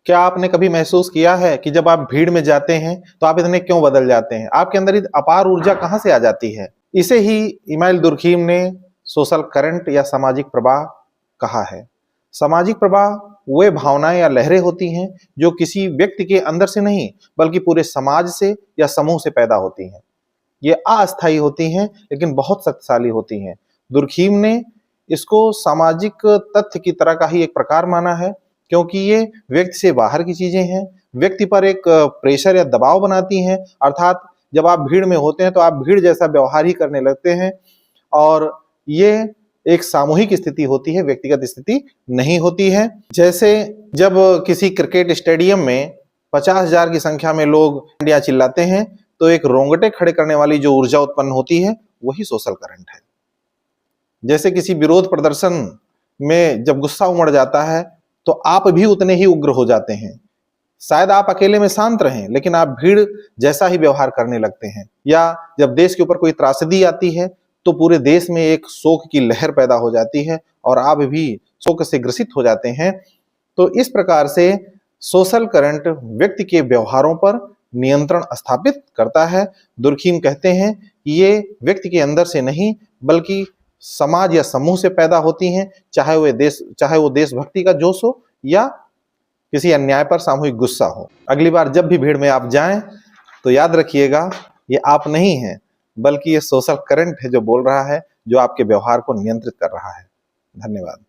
क्या आपने कभी महसूस किया है कि जब आप भीड़ में जाते हैं तो आप इतने क्यों बदल जाते हैं? आपके अंदर अपार ऊर्जा कहां से आ जाती है? इसे ही इमाइल दुर्खीम ने सोशल करंट या सामाजिक प्रवाह कहा है। सामाजिक प्रवाह वे भावनाएं या लहरें होती हैं जो किसी व्यक्ति के अंदर से नहीं बल्कि पूरे समाज से या समूह से पैदा होती हैं। ये अस्थायी होती हैं लेकिन बहुत शक्तिशाली होती हैं। दुर्खीम ने इसको सामाजिक तथ्य की तरह का ही एक प्रकार माना है, क्योंकि ये व्यक्ति से बाहर की चीजें हैं, व्यक्ति पर एक प्रेशर या दबाव बनाती हैं। अर्थात जब आप भीड़ में होते हैं तो आप भीड़ जैसा व्यवहार ही करने लगते हैं, और ये एक सामूहिक स्थिति होती है, व्यक्तिगत स्थिति नहीं होती है। जैसे जब किसी क्रिकेट स्टेडियम में 50,000 की संख्या में लोग इंडिया चिल्लाते हैं तो एक रोंगटे खड़े करने वाली जो ऊर्जा उत्पन्न होती है वही सोशल करंट है। जैसे किसी विरोध प्रदर्शन में जब गुस्सा उमड़ जाता है तो आप भी उतने ही उग्र हो जाते हैं। शायद आप अकेले में शांत रहें लेकिन आप भीड़ जैसा ही व्यवहार करने लगते हैं। या जब देश के ऊपर कोई त्रासदी आती है तो पूरे देश में एक शोक की लहर पैदा हो जाती है और आप भी शोक से ग्रसित हो जाते हैं। तो इस प्रकार से सोशल करंट व्यक्ति के व्यवहारों पर नियंत्रण स्थापित करता है। दुर्खीम कहते हैं कि ये व्यक्ति के अंदर से नहीं बल्कि समाज या समूह से पैदा होती हैं, चाहे वो देशभक्ति का जोश हो या किसी अन्याय पर सामूहिक गुस्सा हो। अगली बार जब भी भीड़ में आप जाएं तो याद रखिएगा, ये आप नहीं हैं बल्कि ये सोशल करंट है जो बोल रहा है, जो आपके व्यवहार को नियंत्रित कर रहा है। धन्यवाद।